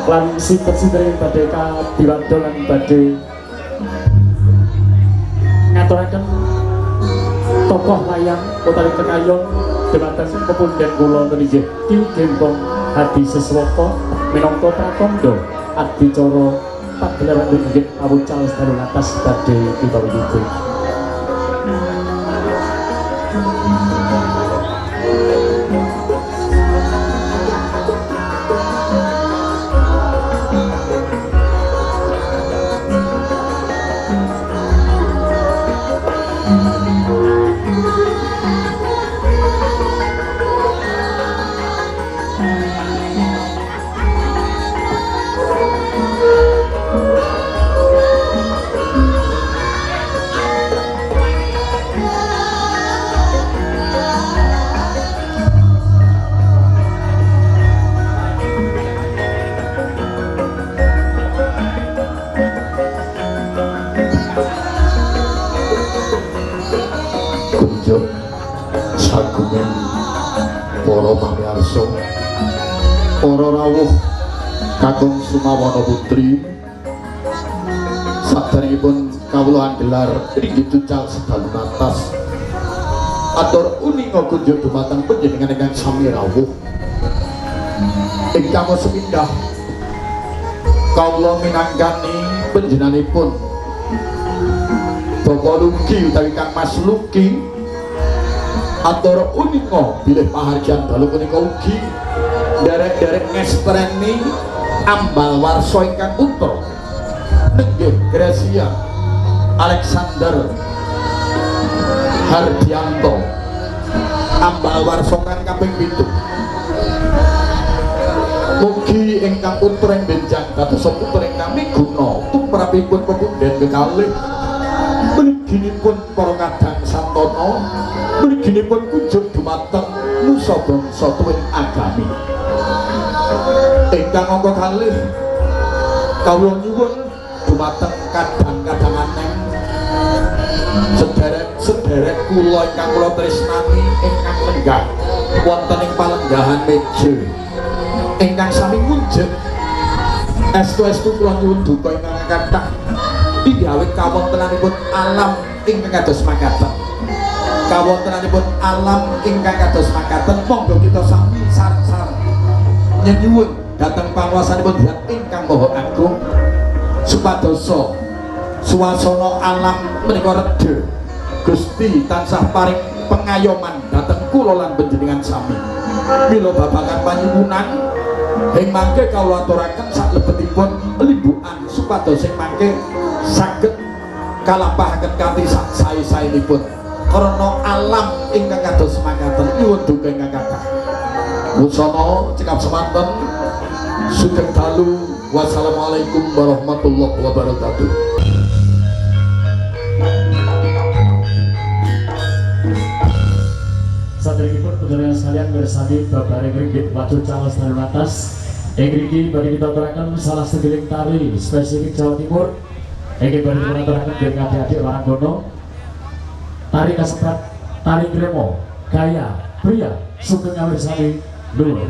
lan sinten-sinten badhe kadiwadon lan badhe ngaturaken tokoh wayang utawi kekayon dumateng pepundhen kula nggih Ki Gempong Hadi Seswaka minangka pratandha adicara pagelaran nggih awucal dalu atas badhe dipawiluti. Sagungan para pamirsa, para rawuh kakung Sumawana Putri, saderengipun kawula anggelar inggih tucal sedalu atas atur uninga kunjuk dumateng panjenengan ingkang sami rawuh. Ingkang sepindah kawula minangkani panjenenganipun Bapak Luki utawi Kang Mas Luki atur uninga bilih pahargyan dalu punika ugi derek-derek ngestreni ambal warsa ingkang putra nenggih Gracia Alexander Hardianto ambal warsa kang kaping 7. Mugi ingkang putra benjang kados putra ingkang miguna tumrapipun pepundhen kekalih mliginipun para kadang santana mliginipun kunjuk dumateng nusa bangsa tuwin agami ingkang angka kalih kawula nyuwun dumateng kadang-kadanganing sederek kula ingkang kula tresnani ingkang lenggah wonten ing palenggahan meja ingkang sami ngunjuk estu-estu kula nyuwun duka ingkang kathah inggih awit kawontenanipun alam ingkang kados makaten kawontenanipun alam ingkang kados makaten monggo kita sami sareng-sareng nyuwun dhateng panguwasanipun Zat ingkang Maha Agung supadosa suasana alam menika reda Gusti tansah paring pengayoman dhateng kula lan panjenengan sami mila babagan panyuwunan ing mangke kawula aturaken saklebetipun limbukan supados ing mangke saged kalampahaken kanthi sak sae-saenipun karena alam ingkang kados makaten nyuwun duka ingkang kathah. Wusana cekap semanten sugeng dalu. Wassalamualaikum warahmatullahi wabarakatuh. Saderengipun sedherek sekalian bersami babar nggih watu cawas dalu atas ngriki badhe kita aturaken salah setunggiling tari spesifik Jawa Timur. Iki badhe kita aturaken dening adik-adik Warangono. Tari kasebut tari gremo gaya pria sugeng ngawirsani dulu.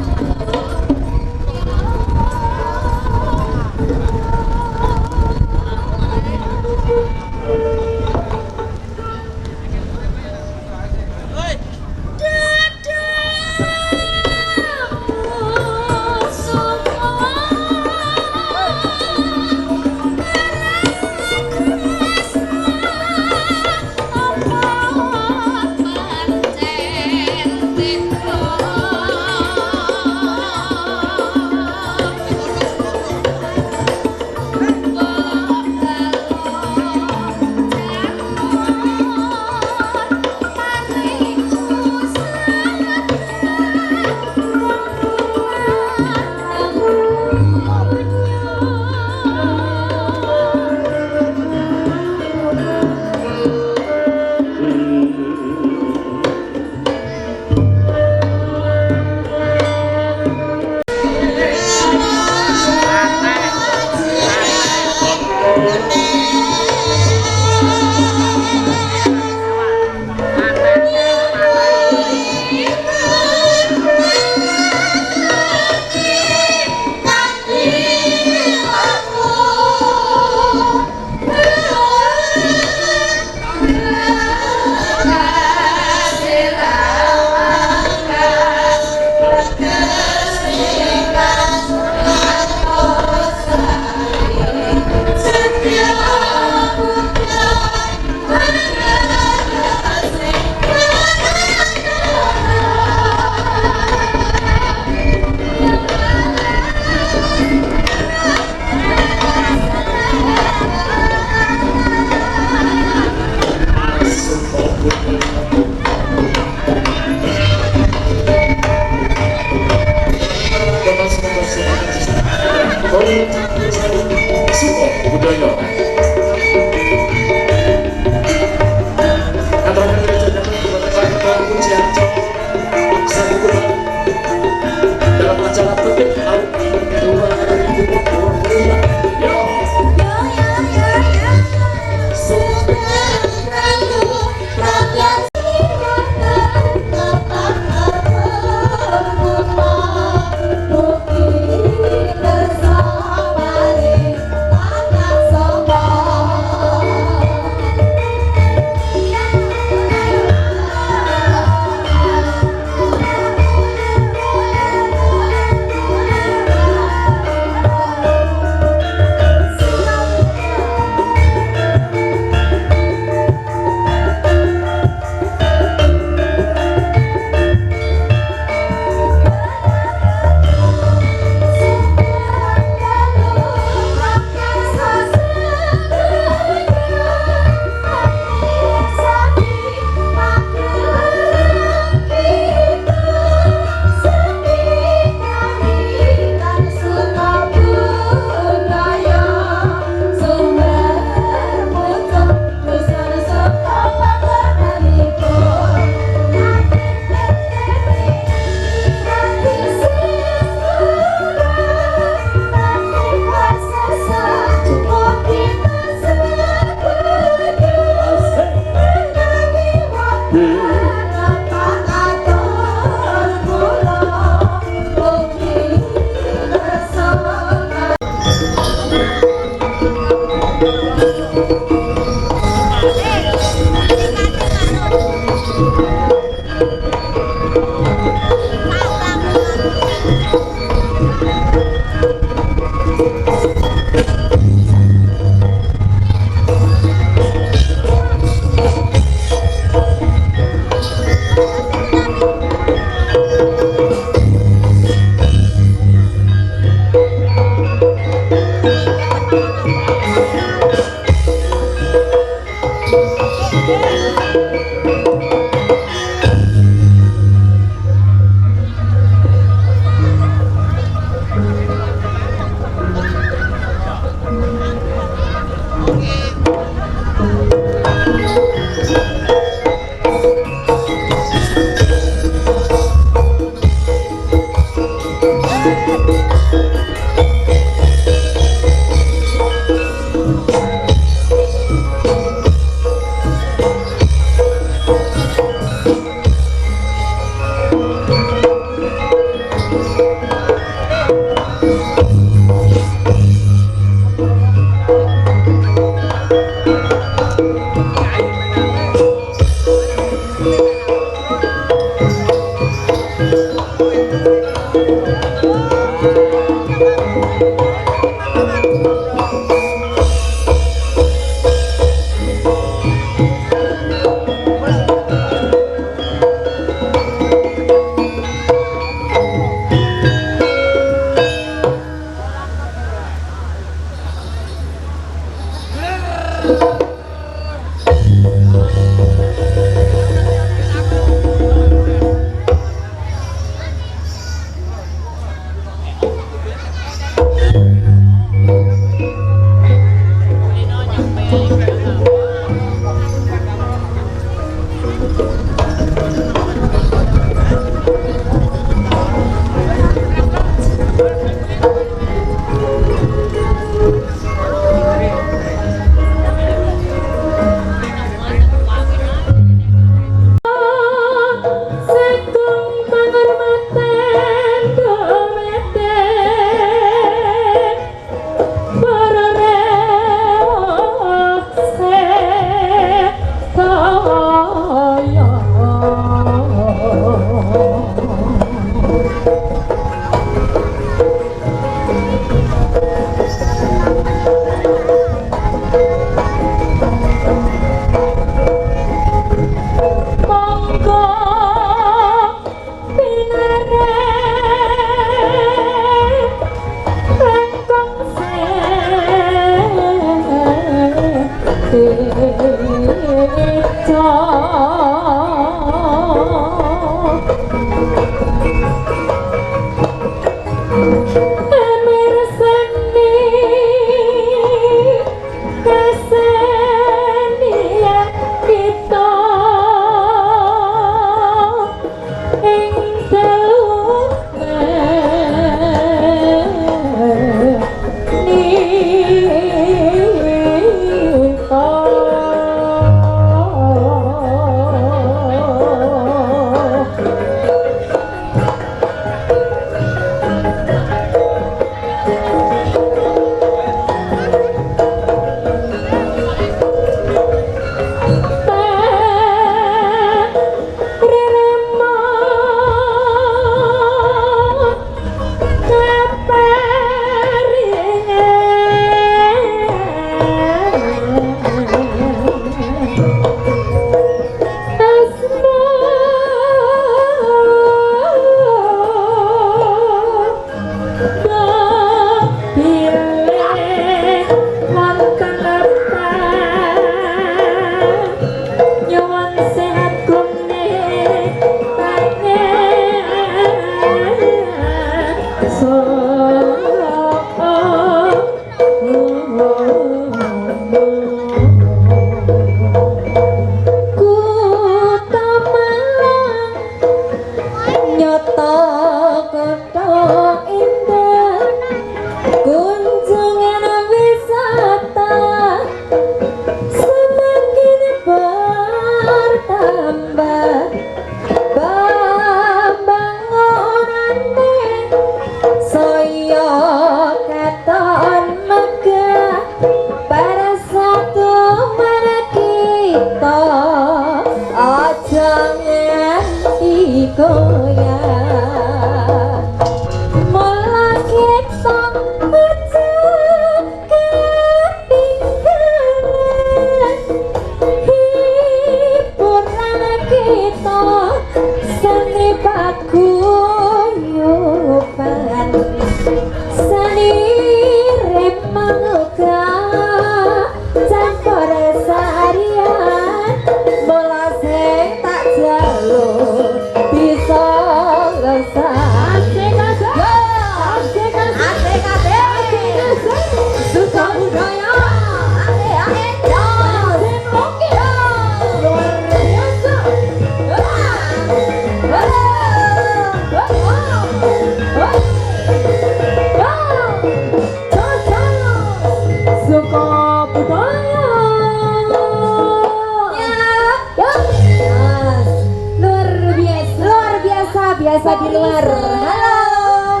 biasa di luar. Halo.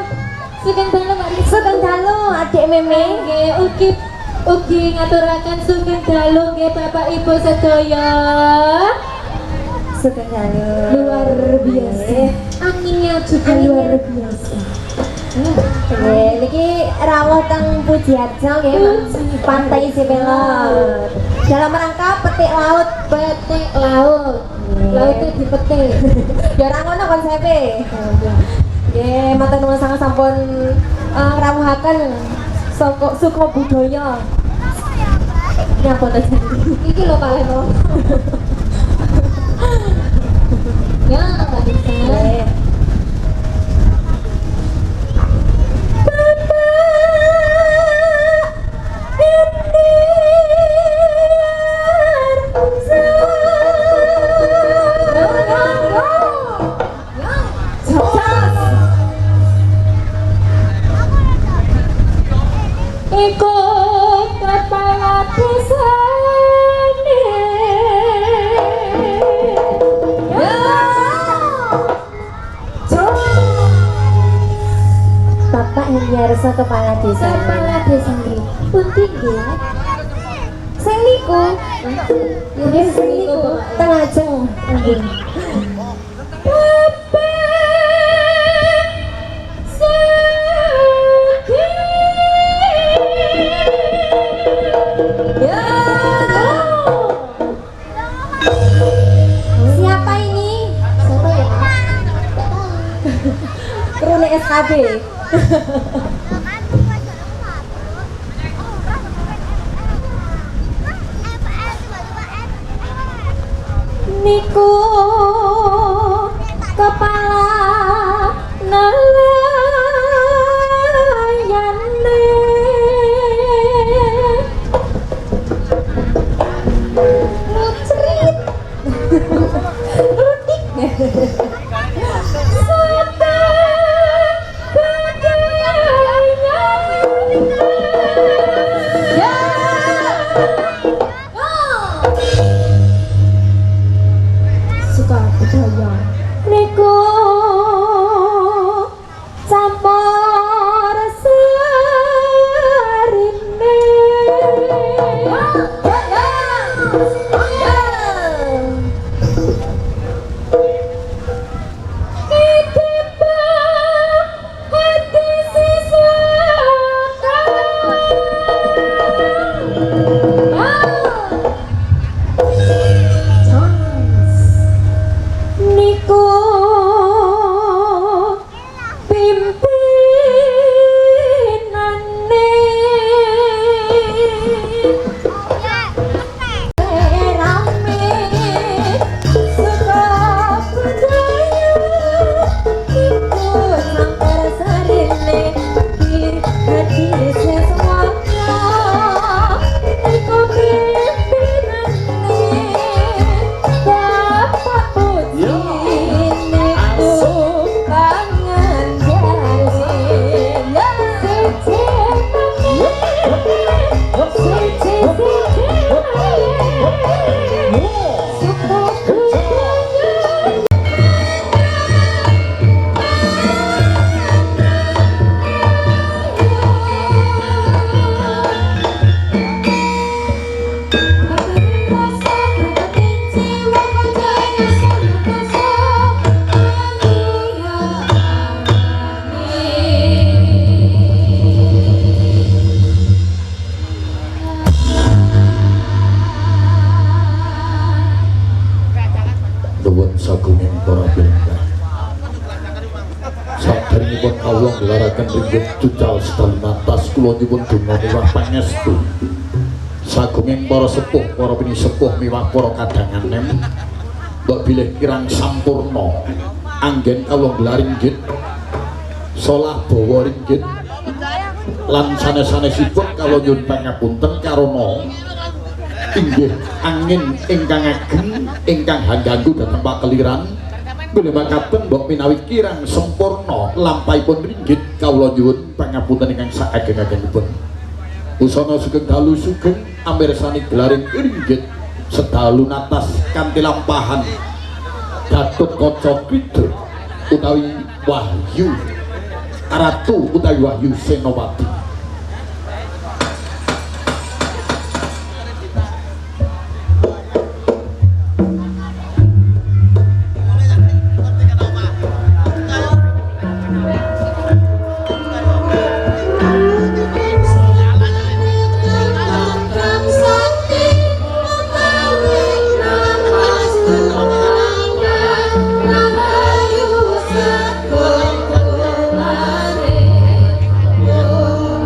Sugeng dalu mari. Sugeng dalu Adik Meme nggih ugi ngaturaken sugeng dalu nggih Bapak Ibu sedaya. Sugeng dalu luar biasa. Anginnya juga luar biasa. Niki rawuh teng Pujiarjo nggih, Pantai Sipelot. Dalam rangka petik laut. Lautnya dipetik. Ya ora ngono konsepe. Nggih, matur nuwun sanget sampun ngrawuhaken suku budaya. Nyapa ta jenenge? Iki lho Pak Leno. Ya, Pak bisa. Ikut kepala desa Bapak Hendyarso kepala desa. kepala desa putih nggih. Sing niku. Ya sing niku teng ajeng. Siapa ini? Siapa ya? Krune SKB. niku kepala nelayane mucrit ludik sate bagayanya ya suka budaya niku campur sarine niku pimpinane rame suka budaya niku campur sarine di hati semuanya niku pimpinane bapak puji niku kangen nuwun sagunging para pendhidhik. Saderengipun kawula nglaraken ringgit cucal sedal matas kula nyuwun donga miwah pangestu. Sagunging para sepuh, para pinisepuh miwah para kadhanganem. Mbok bilih kirang sampurna anggen kawula nggelar ringgit solah bawa ringgit lan sanes-sanesipun kawula nyuwun pangapunten karana inggih angin ingkang ageng ingkang hangganggu dhateng pakeliran bilih makaten mbok menawi kirang sempurna lampahipun ringgit kawula nyuwun pangapunten ingkang saageng-agengipun usana sugeng dalu sugeng amirsani gelaring ringgit sedalu natas kanthi lampahan Gatotkaca Kidul utawi Wahyu Ratu utawi Wahyu Senowati. Rahayu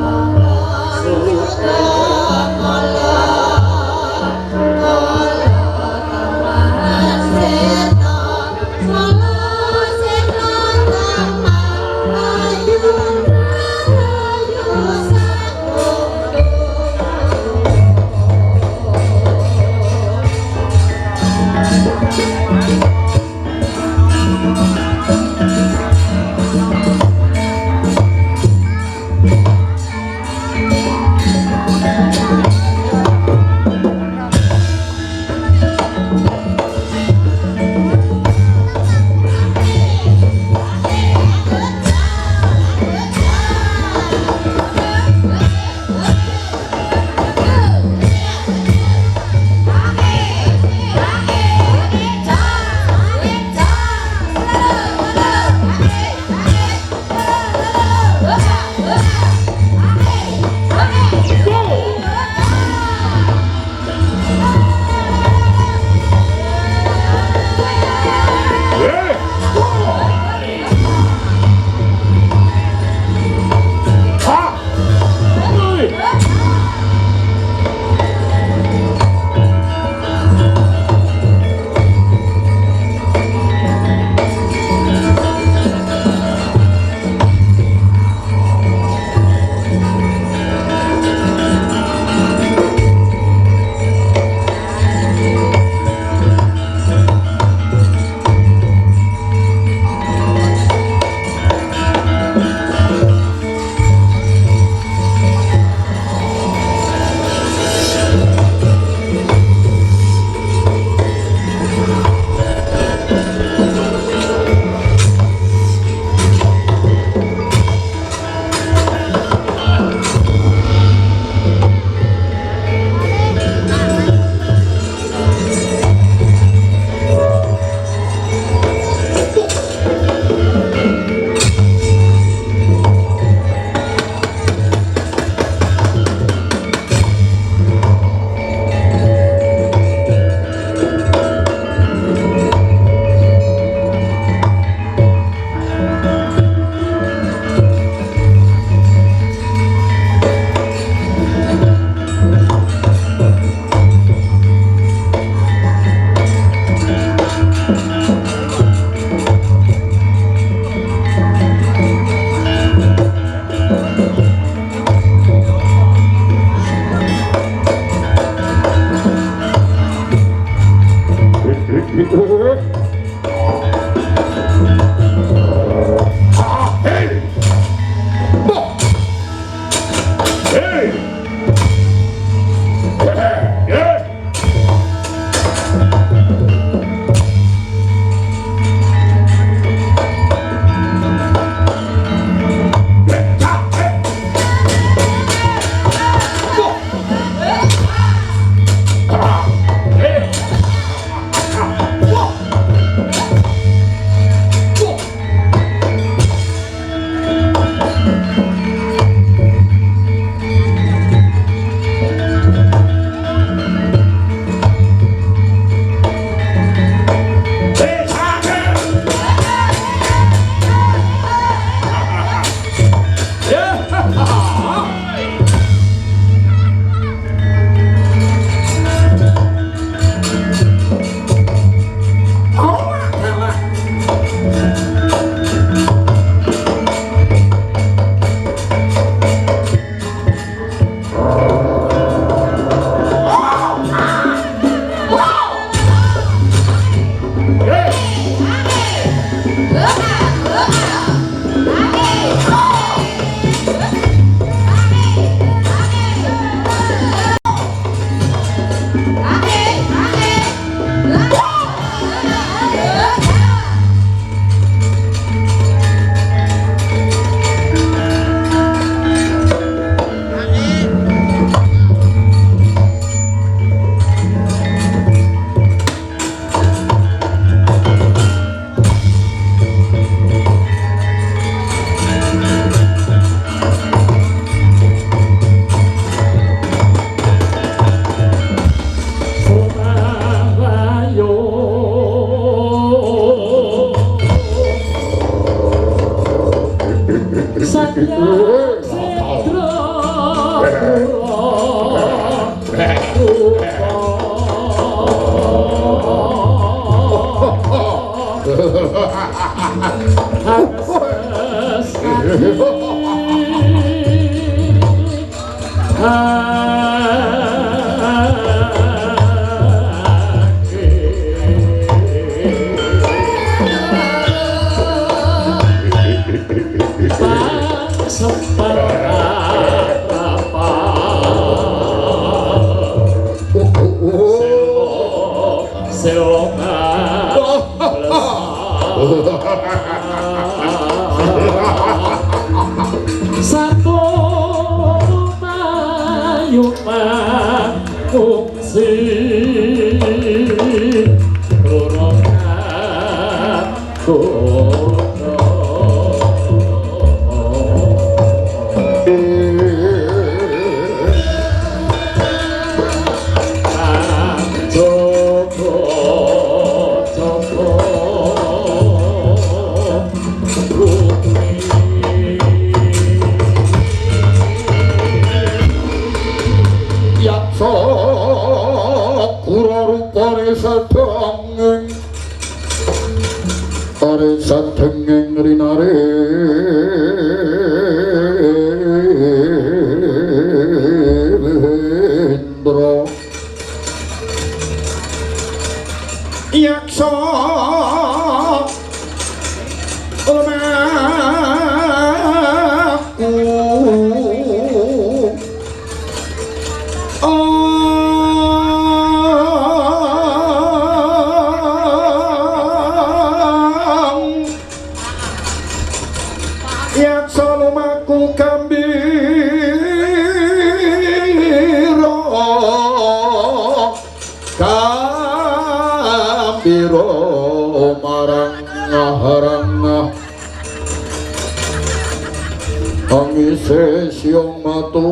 fungsi turun aku Sadenging rinare Indra yaksa Angise siung matu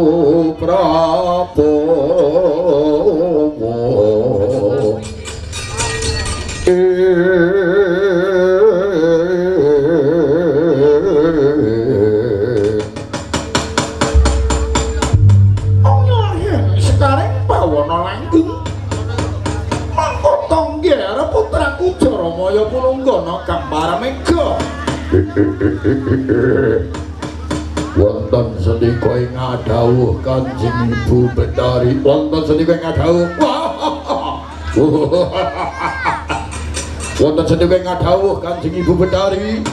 Prabowo sekarang bawana langgeng mangkotong gera putraku Jaramaya Pulunggana Gambara Mega wonten sedika ing adhawuh Kanjeng Ibu Betari wonten sedika ing adhawuh wonten sedika ing adhawuh Kanjeng Ibu Betari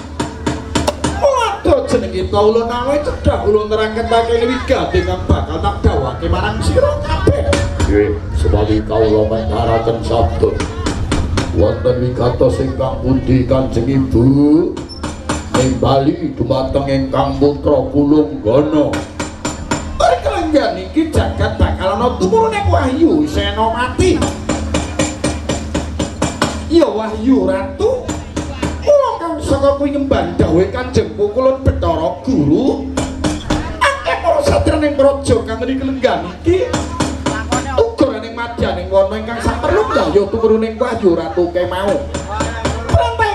waduh jenenge kawula nawe cedhak kula nerangketake wigati kang bakal tak dawuhake marang sira kabeh nggih sebab kawula mendharaken sabda wonten wigatos ingkang pundi Kanjeng Ibu ing Bali dumateng ingkang putra Pulunggana. Perkelenggan iki jagat bakal ana tumurune Wahyu Senopati. Ya Wahyu Ratu. Mula kang saka kuwi nyembah dawuh Kanjeng Pukulun Bathara Guru. Akeh para satriyaning praja kang kelenggan iki tuguraning madyaning wana ingkang saperlu ya tumurune Wahyu Ratu kemau.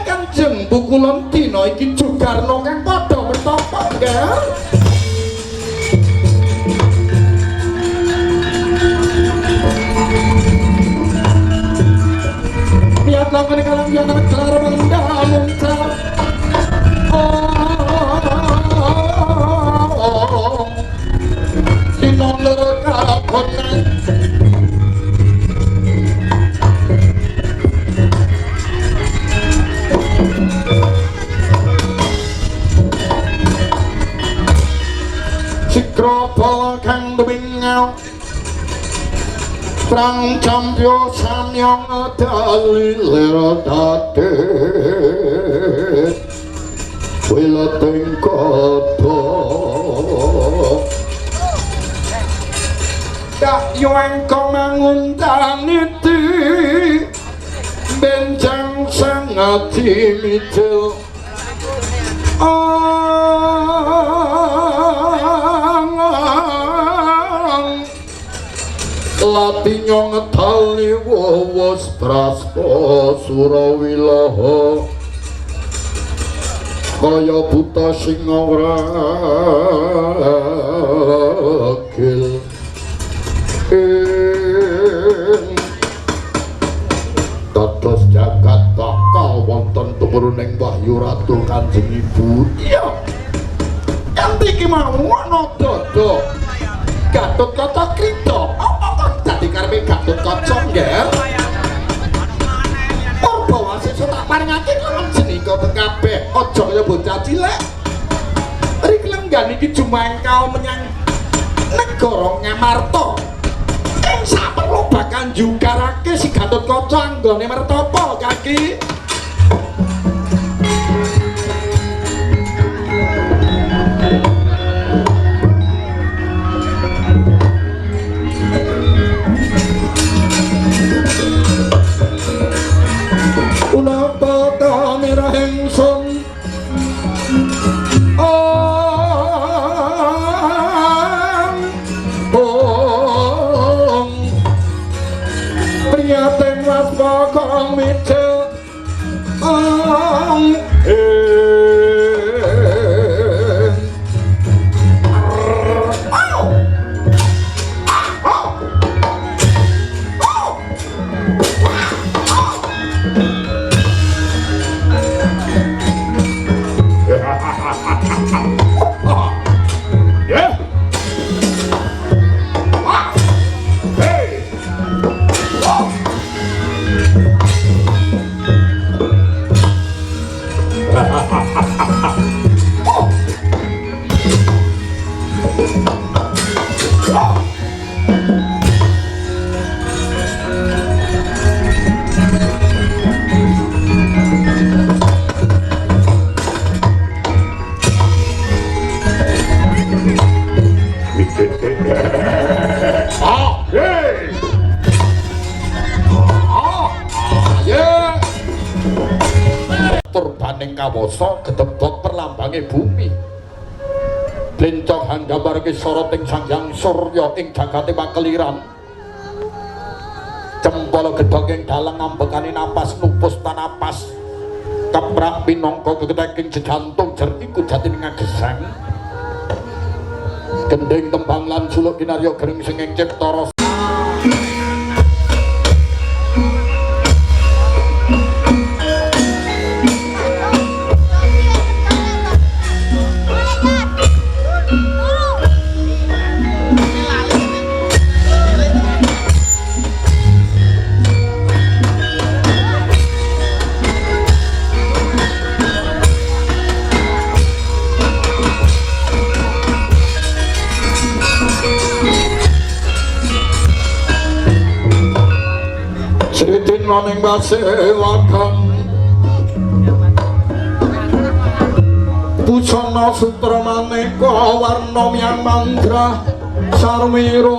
Kanjeng Pukulun dina iki Jugarna kang padha bertapa nggih. Biar lakone kalang yen cara mendalung cara. Dina loro kakonan Sikropol kang debingau Prang campyo samyong dali lera dadet Wila tingkoto Dak yuang kong mangundang iti Benjang sangat imitil Latinya ngetali wawas prasto Surawilaha kaya buta singa wragil dados jagat bakal wonten turuning Wahyu Ratu Kanjeng Ibu. Iya kanthi iki mau ana dodo Gatotkaca krida dadi karepe Gatotkaca nggih. Purbawasisa tak paringake lawan jenika kabeh aja kaya bocah cilik. Riklengan iki jumangkau menyang negara Ngamarta. Ing saperlu bakal njukarake si Gatotkaca anggone mertapa kaki. kang micet turbaning kawasa gedebok perlambange bumi blincong hanggambarke soroting Sanghyang Surya ing jagate pakeliran cempala gedhog ing dalang ngambekani napas nupus tanapas keprak pinangka keketeking jejantung jer iku jatine ngagesang gending tembang lan suluk kinarya gering sing ing cipta maning basewakan busana sutra maneka warna miyang mandrah sarmira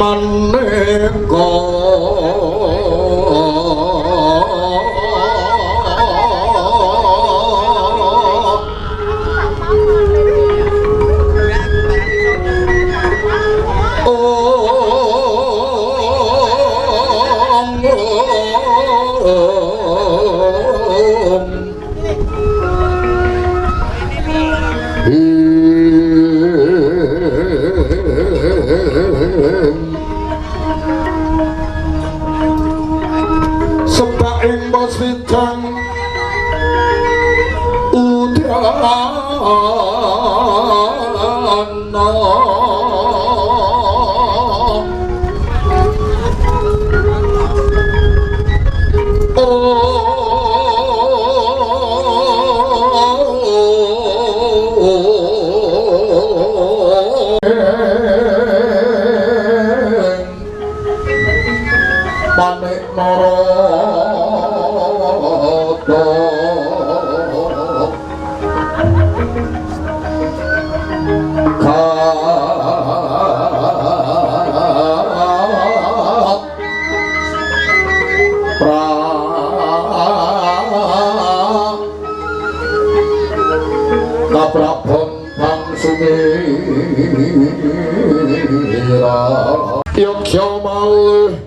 maneka manik narada kaprabon pangsumira yogya malih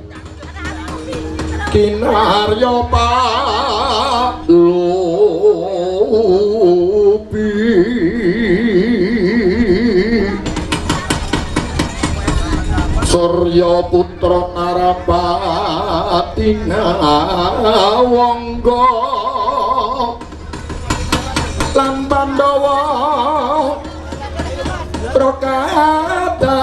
kinarya palupi Surya putra Narapati ngawangga lan Pandhawa prakadange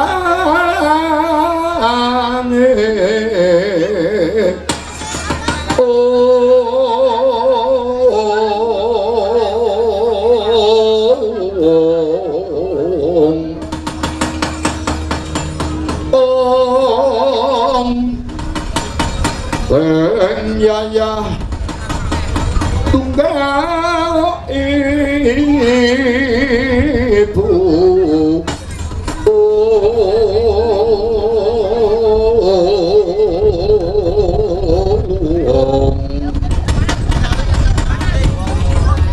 ya tunggal ibu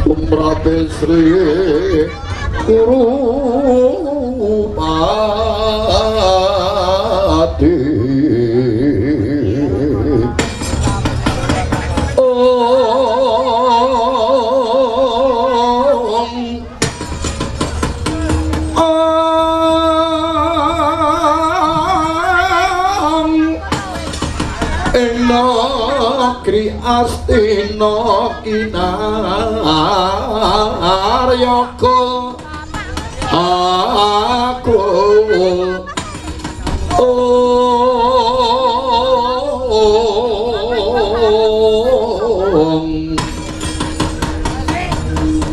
umrate Sri Kurupati Kri Astina Kinaryaka aku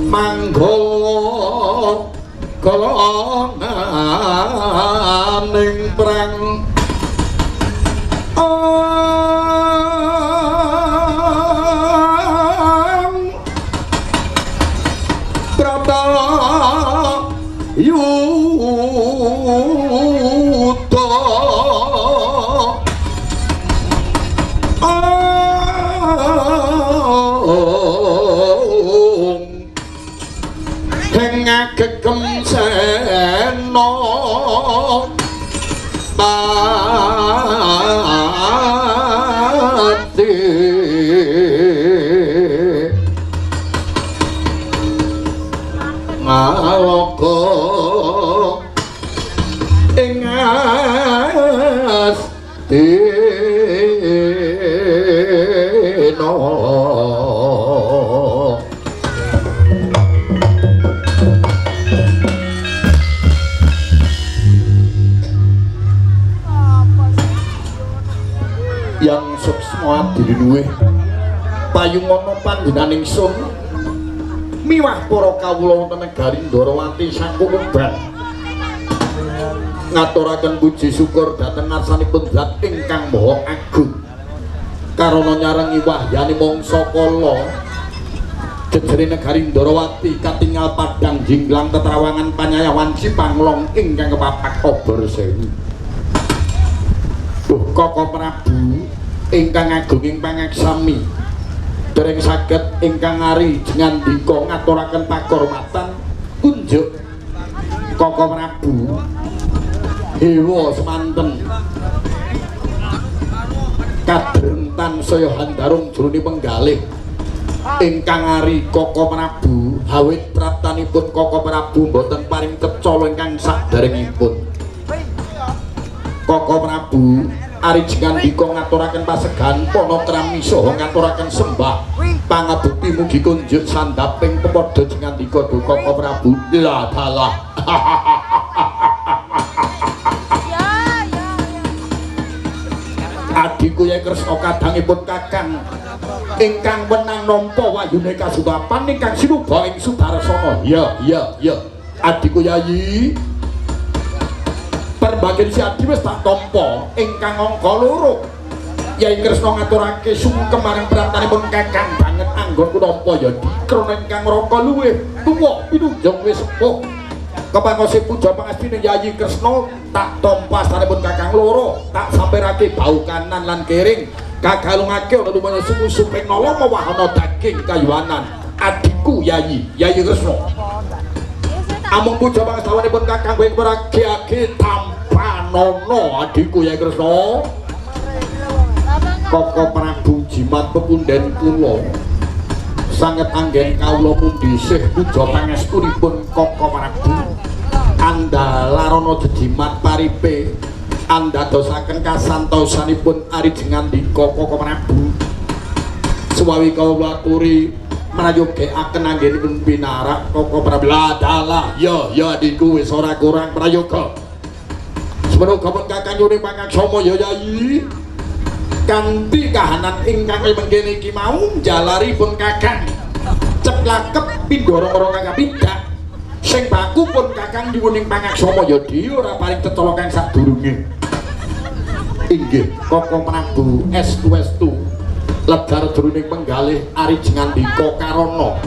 manggala kalonganing prang yuta ngagegem sena pati ngaloko ing astina yang suksma dinuwih payungana panjenenganing sun miwah para kawula wonten negari Ndarawati Sangkuluban ngaturaken puji syukur dhateng ngarsanipun Zat ingkang Maha Agung karana nyarengi wahyane mangsa kala jejere negari Ndarawati katingal padang jinglang tetrawangan panyayawan Cipanglong ingkang kepapak obor sewu. Duh Koko Prabu ingkang agung ing pangaksami dereng saged ingkang ari ngandika ngaturaken pakurmatan kunjuk Koko Prabu hewa semanten kadrentan saya handarung jroning penggalih ingkang ari Koko Prabu hawit praptanipun Koko Prabu boten paring kecala ingkang saderengipun Koko Prabu ari jengandika ngaturaken pasegan panakrami saha ngaturaken sembah pangabekti mugi kunjuk sandaping pepadha jengandika Koko Prabu la dalah adiku Yai Kresna kadangipun kakang ingkang wenang nampa wayune kasubapan ingkang sinuba ing Sudarsana ya adiku Yayi perbagian si adi wis tak tampa ingkang angka loro Yai Kresna ngaturake sungkem marang prantanipun Kakang banget anggon punapa ya dikrana ingkang raka luwih tuwa pinunjung wis sepuh. Kepangose puja pangestine Yai Kresna tak tampa astanipun Kakang loro, tak sampirake bau kanan lan kering. Kagalungake ana lumana suku suping nala mawahana daging kayuanan. Adikku Yai Kresna. Amung puja pangestawanipun Kakang wing meragi-agi Tampanana adikku Yai Kresna. Koko Prabu jimat pepunden kula sanget anggen kawula pun dhisik puja pangestunipun Koko Prabu andalarana jejimat paripe andadosaken kasantosanipun arijengandika Koko Prabu suwawi kawula aturi mrayogekaken anggenipun pinarak Koko Prabu ladalah ya adikku wis ora kurang prayoga semoga pun Kakang nyuring pangaksama ya Yai kanthi kahanan ingkang mengkene iki mau jalaripun Kakang ceplakep pindoro-oro Kakang pindak sing baku pun Kakang nyuwuning pangaksama ya di ora paling tetala kang sadurunge inggih Koko Prabu estu ledar jroning penggalih arijengandika karana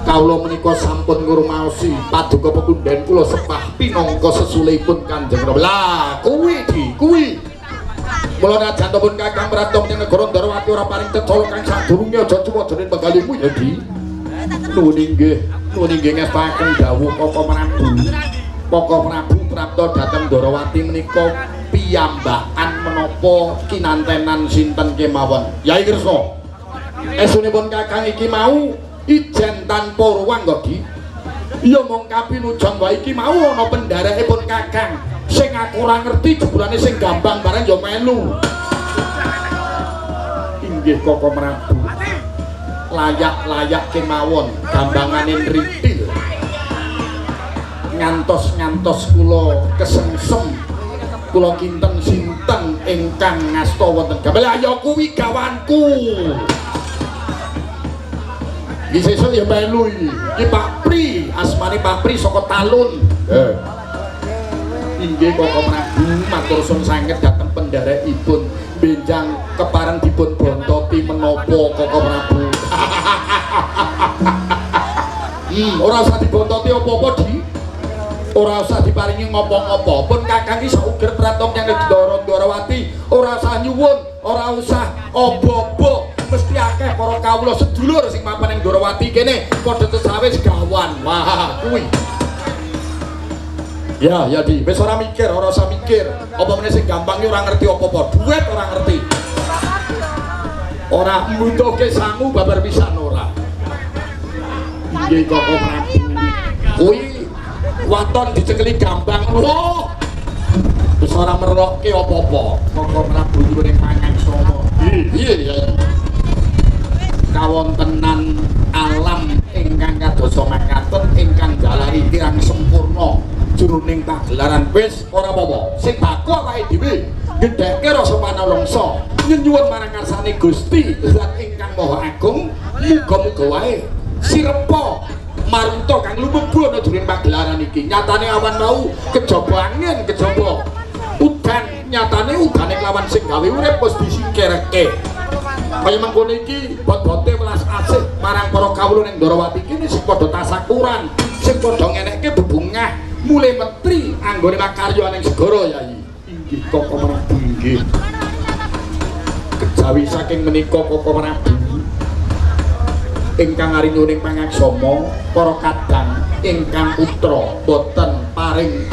kawula menika sampun ngurmaosi paduka pepunden kula sepah pinangka sesulehipun Kanjeng Rama lah kuwi mula najantipun Kakang mratong ing negara Ndarawati ora paring tetala kang sadurunge aja cuma dening penggalihmu ya di nuwun inggih ngestaken dawuh Koko Prabu prapta dhateng Ndarawati menika piyambakan menapa kinantenan sinten kemawon Yai Kresna esunipun Kakang iki mau ijen tanpa ruang kok di iya mung kapinujon wae iki mau ana pendarekipun Kakang sing aku ora ngerti jebulane sing gampang bareng ya melu inggih Koko Prabu layak kemawon gambangane nritil ngantos kula kesengsem kula kinten sinten ingkang ngasta wonten gambel ayo kuwi gawanku iki sesuk ya melu iki Pak Pri asmane Pak Pri saka Talun inggih Koko Prabu matur suwun sanget dhateng pendarekipun benjang kepareng dipun bontoti menapa Koko Prabu ora usah dibontoti apa-apa di ora usah diparingi ngopo-ngopo pun Kakang iki sauger pratong yang Ndarawati ora usah nyuwun ora usah obo-obo mesti akeh para kawula sedulur sing mapan ing Ndarawati kene padha tesawis gawan wah kuwi ya di wis ora mikir ora usah mikir apa meneh sing gampang ora ngerti apa-apa duit ora ngerti ora mbutuhke sangu babar pisan ora inggih Koko Prabu kuwi waton dicekeli gampang lho wis ora merokke apa-apa Koko Prabu nyuwun pangaksama iya kawontenan alam ingkang kadosa makaten ingkang jalari kirang sempurna jroning pagelaran wis ora apa-apa sing baku awake dhewe gedheke rasa panalongsa nyuwun marang ngarsane Gusti Zat ingkang Maha Agung muga-muga wae sirepa marunta kang lumebu ana jroning pagelaran iki nyatane awan mau kejaba angin kejaba udan nyatane udane kelawan sing gawe urip wis disingkirke kaya mangkono iki bot-bote welas asih marang para kawula ning Ndarawati kene sing padha tasakuran sing padha ngenekke bebungah mulai menteri anggone makarya ning segara Yai inggih Koko Prabu inggih kejawi saking menika Koko Prabu ingkang ari nyuning pangaksama para kadang ingkang putra boten paring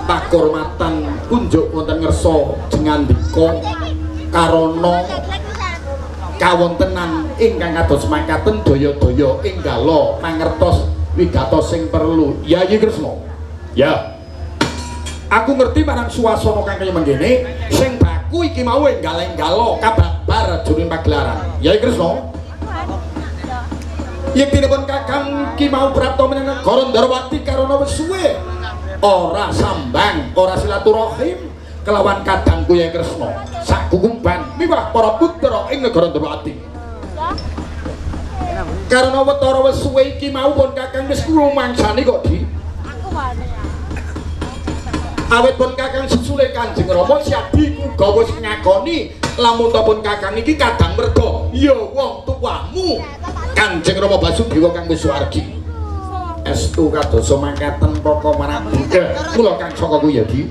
pakurmatan kunjuk wonten ngersa jengandika karana kawontenan ingkang kados makaten daya-daya enggala mangertos wigatos sing perlu Yai Kresna ya aku ngerti marang suasana kang kaya mengkene sing baku iki mau enggala-enggala kababar jroning pagelaran Yai Kresna yektinipun Kakang ki mau prapta menyang negara Ndarawati karana wis suwe ora sambang ora silaturahim kelawan kadangku Yai Kresna sak gugumban miwah para putra ing negara Ndarawati karena wetara wis suwe iki mau pun Kakang wis krumangsani kok di Awit pun Kakang susule Kanjeng Rama Siadi uga wis ngakoni lamun ta pun Kakang iki kadang merga ya wong tuamu Kanjeng Rama Basudewa kang wis wargi. Estu kadosa mangkaten Koko Prabu. Kula Kang saka kuwi ya Di.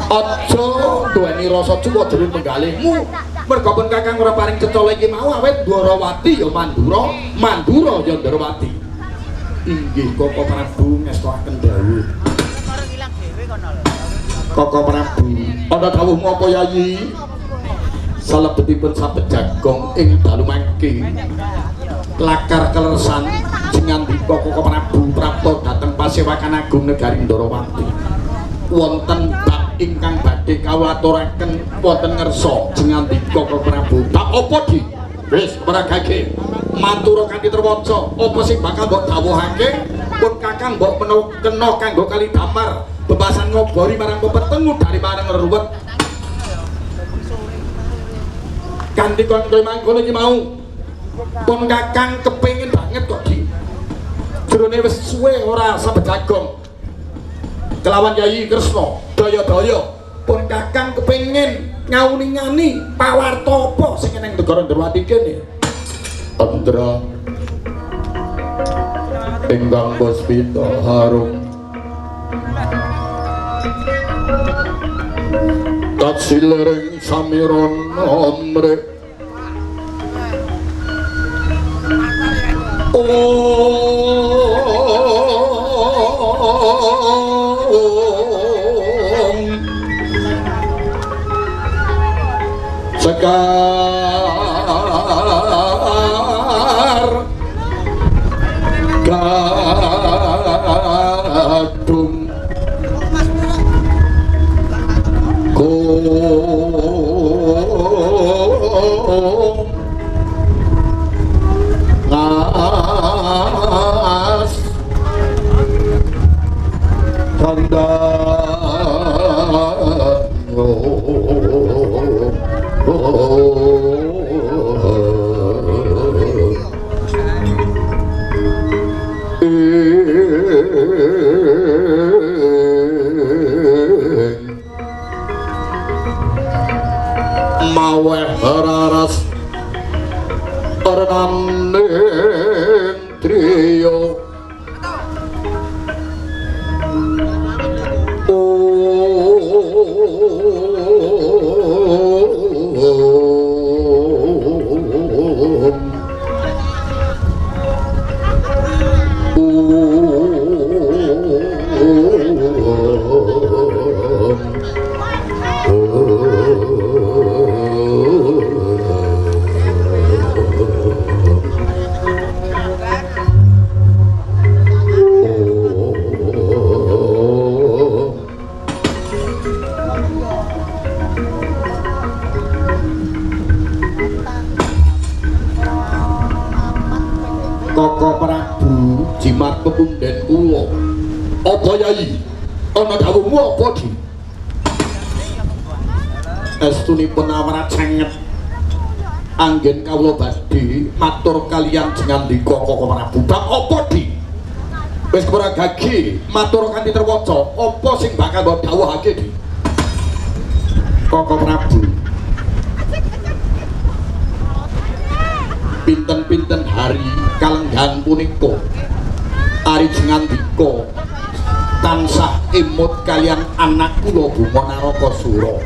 Aja duweni rasa cuwa jero penggalihmu. Merga pun Kakang ora paring cetha iki mau awit Dwarawati ya Mandura, Mandura ya Ndrawati. Inggih Koko Prabu ngestoaken dawuh. Koko Prabu, ana dawuhmu apa Yayi? Salebetipun sapet jagong ing dalu mangke. Lakar keleresan jengandika Koko Prabu prapta dhateng Pasewakan Agung Negari Ndrawati. Wonten bab ingkang badhe kawula aturaken wonten ngersa jengandika Koko Prabu. Bab apa Di? Wis maragake. Matur kanthi trewaca, apa sing bakal mbok dawuhake? Pun Kakang mbok kena kanggo kali damar. Bebasan ngobori marang pepetengmu dari marang ruwet. Kanthi kono mangkono iki mau. Pun Kakang kepengin banget kok Di. Jerone wis suwe ora sabejagong. Kelawan Yayi Kresna, daya-daya pun Kakang kepengin ngawuni-ngani pawarta apa sing ning negara Ndrawati kene. Andra ingkang puspita harum Katsilering samiron amre Sekar gadung ngas tanda maweh hararas ornanen trio Koko Prabu jimat pepunden kula. Apa Yayi? Ana dawuhmu apa Di? Estunipun awrat sanget anggen kawula badhe matur kaliyan jengandika Koko Prabu. Bab apa Di? Wis ora gage matur kanthi trewaca, apa sing bakal mbok dawuhake Di? Koko Prabu. Pinten-pinten hari kalenggan punika ari jengandika tansah imut kalian anak kula Buma Narakasura.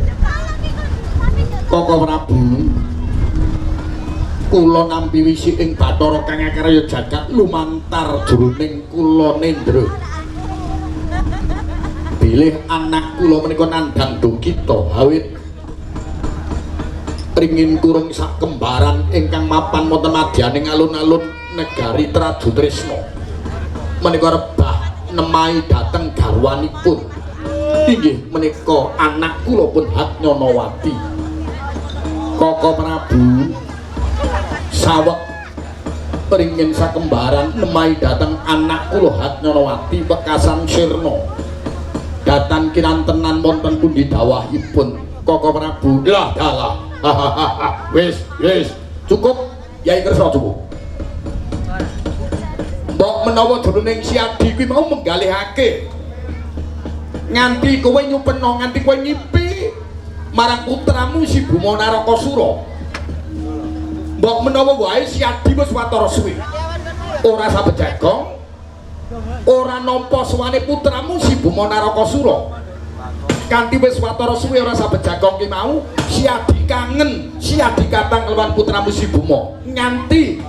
Koko Prabu, kula nampi wisi ing Bathara kang akarya jagat lumantar jroning kula nendra. Bilih anak kula menika nandhang dukita awit ringin kurung sak kembaran ingkang mapan wonten madyaning alun-alun negari Trajutresna. Menika rebah nemahi dhateng garwanipun. Inggih menika anak kula pun Hatnyanawati. Koko Prabu saweg ringin sak kembaran nemahi dhateng anak kula Hatnyanawati wekasan sirna. Datan kinantenan wonten pundi dawahipun Koko Prabu? Lah dalah. Wis cukup Yai Kresna cukup. Mbok menawa jroning Siadi kuwi mau menggalihake nganti kowe nyupeno nganti kowe ngipi marang putramu si Bima Narakasura. Mbok menawa wae si Adi wis watara suwe ora sabejagong ora nampa suwane putramu si Bima Narakasura. Kanthi wis watara suwe ora sabejagong ki mau si Adi kangen, si Adi katang kelawan putramu si Bima nganti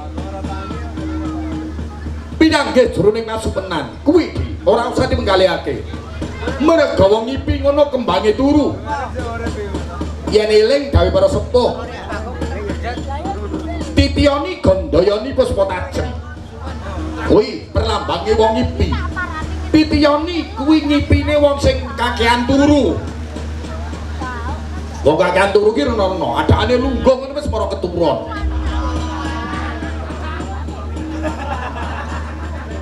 pinanggih jroning kasupenan kuwi ora usah dipenggalihake. Merga wong ngipi ngono kembange turu. Yen eling gawe para sepuh. Titiyani gandayani puspa tajem. Kuwi perlambange wong ngipi. Titiyani kuwi ngipine wong sing kakean turu. Wong kakean turu ki rena-rena, adakane lungguh ngono wis para keturun.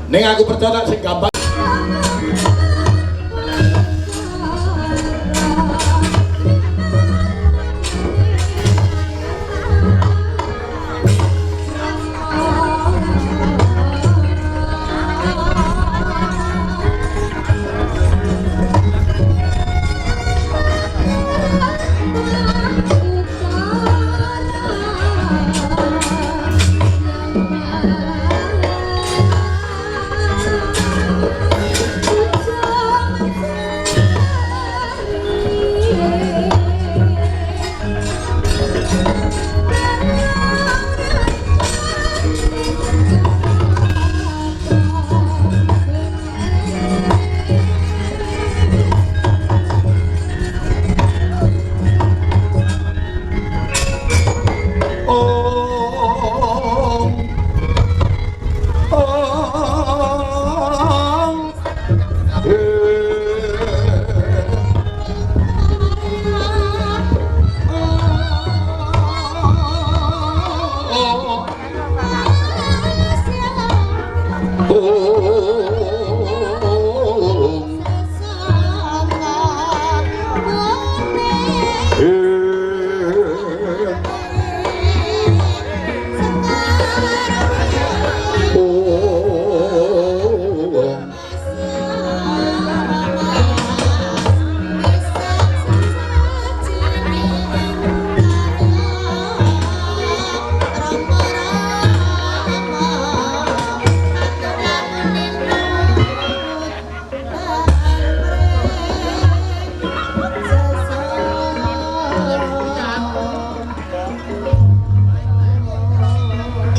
Ning aku percaya sing gampang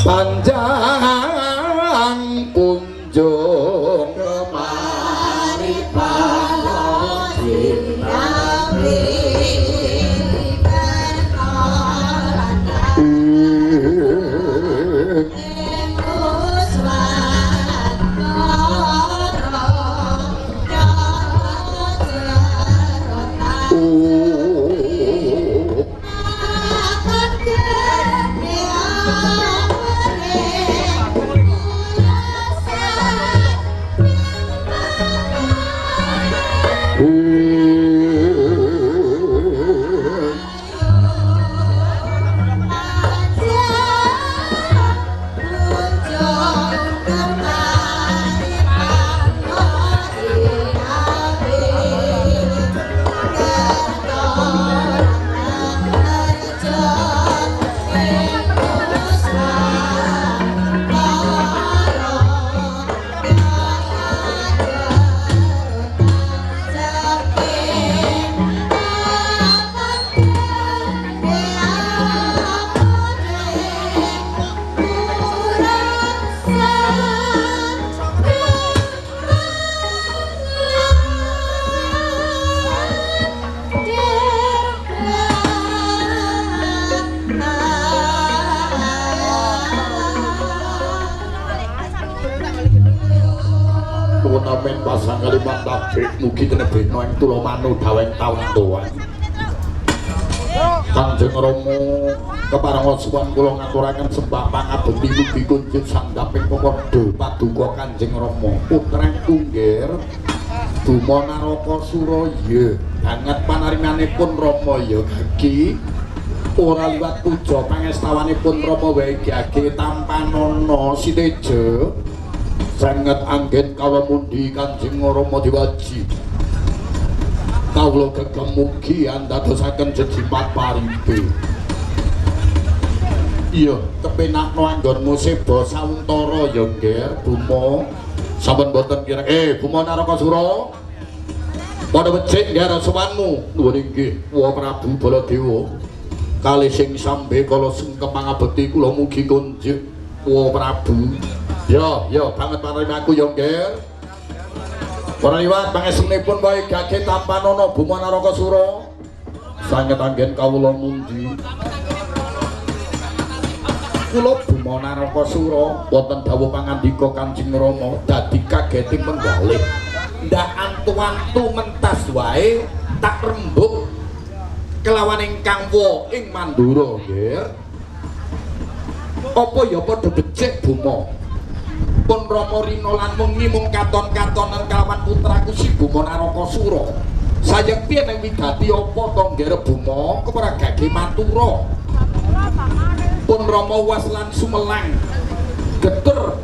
panjang kunjung kemari panjang Namen pasang kalimat tabrik mugi tenebeno ing tulo manu daweng taun tuwa. Kanjeng Rama keparengosuwan kula ngaturaken sembah pangabekti mugi kunjuk sanggaping pepodo paduka Kanjeng Rama putreng Kunggir Bima Narakasura ya banget panarimanipun Rama ya Ki ora liwat puja pangestawanipun Rama wae Ki Tampanana Siteja sangat anggen kala mundi Kanjeng Rama Dewaji kawula gegem mugi andadosaken jejipat paripe. Iya, kepenakno anggonmu seba sawuntara ya, Nger, Bumo. Sampun boten kira Bumo Narakasura. Padha becik Nger sowanmu. Nuwun inggih, Wa Prabu Baladewa. Kalih sing sambe kala sengkem mangabekti kula mugi kunjuk Wa Prabu. Ya banget panjenenganku ya, Nger. Para liwat pangesunipun wae gage tampanana Bumo Narakasura. Sanget anggen kawula mundi. Kula Bumo Narakasura wonten dawuh pangandika Kanjeng Rama dadi kageting penggalih. Ndak antu-antu mentas wae tak rembug kelawan ingkang wa ing Mandura, nggih. Apa ya padha becik Bumo? Pun Rama Rina lan wengi mung katon-katonan kelawan putraku si Bumo Narakasura. Sayang piye ning wigati apa to nggih Bumo kepara gage matura. Pun Rama was lan sumelang geter